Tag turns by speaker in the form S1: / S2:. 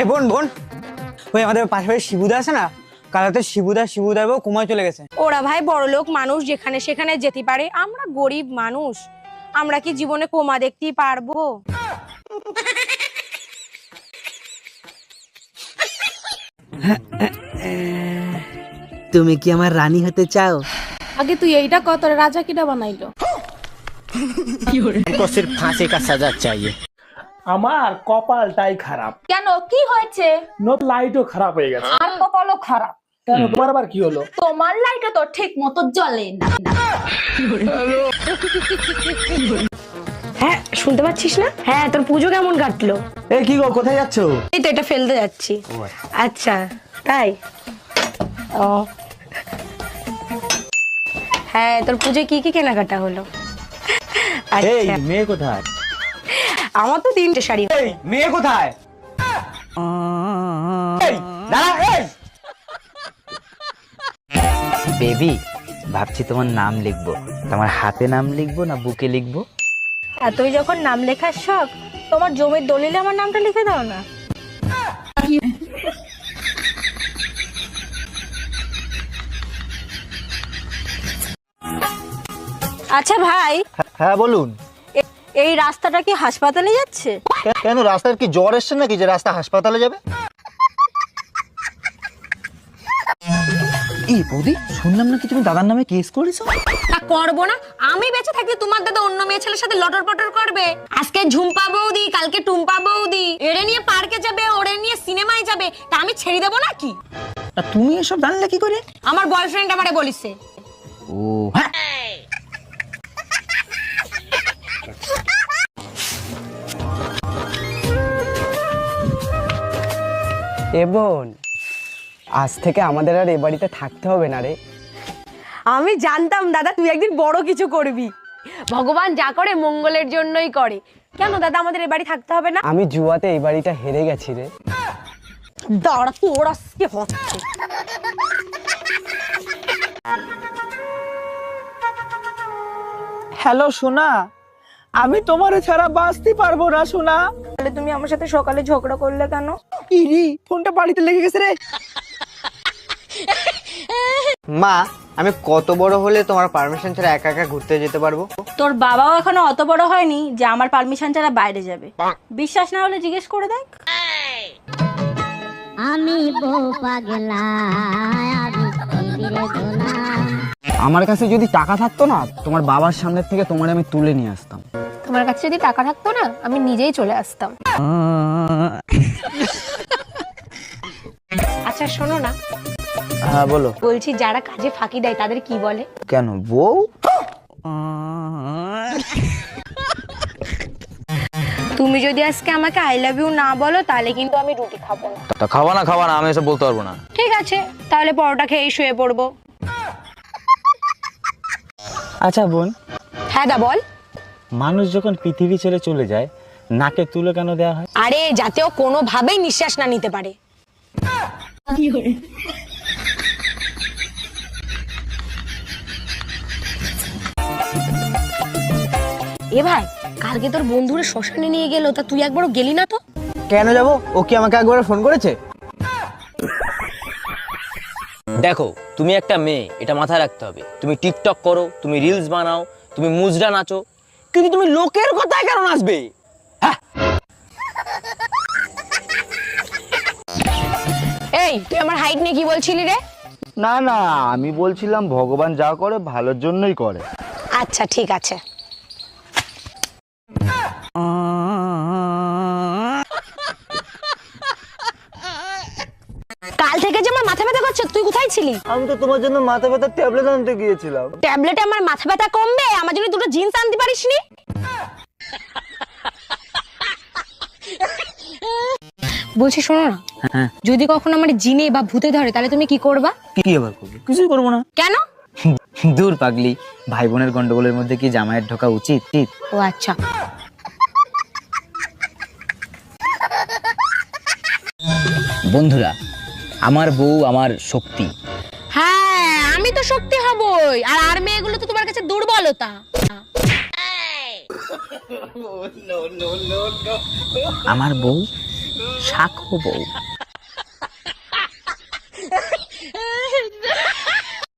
S1: এ বোন বোন, ওই আমাদের পাশে শিবুদা আছে না, কালাতে শিবুদা বউ কুমায় চলে গেছে।
S2: ওরা ভাই বড়লোক মানুষ, যেখানে সেখানে যেতে পারে, আমরা গরিব মানুষ, আমরা কি জীবনে কোমা দেখতেই পারবো?
S3: তুমি কি আমার রানী হতে চাও?
S4: আগে তুই এইটা কত রাজা কিটা বানাইলো?
S5: सिर्फ फांसी का सजा चाहिए।
S6: আমার কপালটাই খারাপ।
S4: কেন, কি হয়েছে?
S6: নতুন লাইটও খারাপ হয়ে গেছে।
S4: আর কপালও খারাপ।
S6: কেন, তোমার আবার কি হলো?
S4: তোমার লাইটটা তো ঠিক মতো জ্বলে না।
S2: হ্যাঁ, শুনতে পাচ্ছিস না? হ্যাঁ, তোর পুজো কেমন কাটলো?
S6: এই কি গো, কোথায় যাচ্ছো?
S2: এই তো এটা ফেলতে যাচ্ছি। আচ্ছা তাই? ও হ্যাঁ, তোর পুজোয় কি কি কেনাকাটা হলো?
S6: এই
S2: আচ্ছা,
S6: মেয়ে কোথায়?
S2: আমার তো 3টে শাড়ি।
S1: এই মেয়ে কোথায়? এই দাঁড়া, এই
S3: বেবি, ভাবছি তোমার নাম লিখবো। তোমার হাতে নাম লিখবো না বুকে লিখবো?
S2: আর তুই যখন নাম লেখার শখ, তোমার জমির দলিলে আমার নামটা লিখে দাও না। আচ্ছা ভাই,
S5: হ্যাঁ বলুন।
S2: এই রাস্তাটা কি হাসপাতালে যাচ্ছে?
S5: কেন, রাস্তার কি জ্বর এসছে নাকি যে রাস্তা হাসপাতালে যাবে?
S3: এই বৌদি, শুনলাম নাকি তুমি দাদার নামে কেস করেছো?
S2: তা করবো না? আমি বেঁচে থাকতে তোমার দাদা অন্য মেয়ে ছেলের সাথে লটর পটর করবে? আজকে ঝুম্পা বৌদি, কালকে টুম্পা বৌদি, এরে নিয়ে পার্কে যাবে, ওরে নিয়ে সিনেমায় যাবে, তা আমি ছেড়ে দেবো নাকি?
S3: তা তুমি এসব জানলে কি করে?
S2: আমার বয়ফ্রেন্ড আমারে বলিছে।
S3: ও হ্যাঁ,
S1: এ বোন, আজ থেকে আমাদের আর এ বাড়িতে থাকতে হবে না রে।
S2: আমি জানতাম দাদা তুই একদিন বড় কিছু করবি। ভগবান যা করে মঙ্গলের জন্যই করে। কেন দাদা আমাদের এ বাড়ি থাকতে হবে না?
S1: আমি জুয়াতে এই বাড়িটা হেরে গেছি রে।
S2: দাঁড়া, তোর আজকে হচ্ছে।
S6: হ্যালো সোনা, আমি তোমার ছাড়া বাঁচতে পারবো না সোনা।
S2: তাহলে তুমি আমার সাথে সকালে ঝগড়া করলে কেন?
S6: ইরি, ফোনটা বাড়িতে লেগে গেছে রে।
S1: মা, আমি কত বড় হলে তোমার পারমিশন ছাড়া একা একা ঘুরতে যেতে পারবো?
S2: তোর বাবাও এখনো অত বড় হয়নি যে আমার পারমিশন ছাড়া বাইরে যাবে। বিশ্বাস না হলে জিজ্ঞেস করে দেখ।
S1: আমার কাছে যদি টাকা থাকতো না, তোমার বাবার সামনে থেকে তোমার আমি তুলে নিয়ে আসতাম।
S2: তোমার কাছে যদি টাকা থাকতো না, আমি নিজেই চলে আসতাম। আচ্ছা শোনো না,
S1: হ্যাঁ বলো।
S2: বলছি যারা কাজে ফাঁকি দেয় তাদের কি বলে?
S1: কেন বউ?
S2: তুমি যদি আজকে আমাকে আই লাভ ইউ না বলো, তাহলে কিন্তু আমি রুটি খাবো না।
S5: তা খাওয়া না, আমি এসব বলতে পারবো না।
S2: ঠিক আছে, তাহলে পরোটা খেয়ে শুয়ে পড়বো।
S6: আচ্ছা বোন,
S2: হ্যাঁ দা বল।
S6: মানুষ যখন পৃথিবী ছেড়ে চলে যায়, নাকে তুলো কেন দেওয়া হয়?
S2: আরে যাতে ও কোনোভাবেই নিঃশ্বাস না নিতে পারে। এ ভাই, কালকে তোর বন্ধুরা শ্মশানে নিয়ে গেল, তা তুই একবারও গেলি না তো?
S1: কেন যাবো? ও কি আমাকে একবার ফোন করেছে?
S7: দেখো, তুমি একটা মেয়ে, এটা মাথায় রাখতে হবে। তুমি টিকটক করো, তুমি রিলস বানাও, তুমি মুজরা নাচো, কিন্তু তুমি লোকের কথায় কেন নাচবে?
S2: এই তুই আমার হাইট নিয়ে কি বলছিলি রে?
S5: না না, আমি বলছিলাম ভগবান যা করে ভালোর জন্যই করে।
S2: আচ্ছা ঠিক আছে। কাল থেকে যে আমার মাথা ব্যথা করছে, তুই কোথায় ছিলি?
S5: আমি তো তোমার জন্য মাথা ব্যথার ট্যাবলেট আনতে গিয়েছিলাম।
S2: ট্যাবলেটে আমার মাথা ব্যথা কমবে? আমার জন্য দুটো জিন্স আনতে পারিসনি? বলছি শোনো না, যদি কখনো আমার জিনে বা ভূতে ধরে, তাহলে তুমি কি করবা?
S3: কি আবার করবো? কিছুই করবো না।
S2: কেন?
S3: দূর পাগলি, ভাই বোনের গন্ডগোলের মধ্যে কি জামাইয়ের ঢোকা উচিত?
S2: ও আচ্ছা।
S7: বন্ধুরা, আমার বউ আমার শক্তি।
S2: হ্যাঁ, আমি তো শক্তি হবই, আর মেয়েগুলো তো তোমার কাছে দুর্বলতা।
S3: আমার বউ শাখো বউ।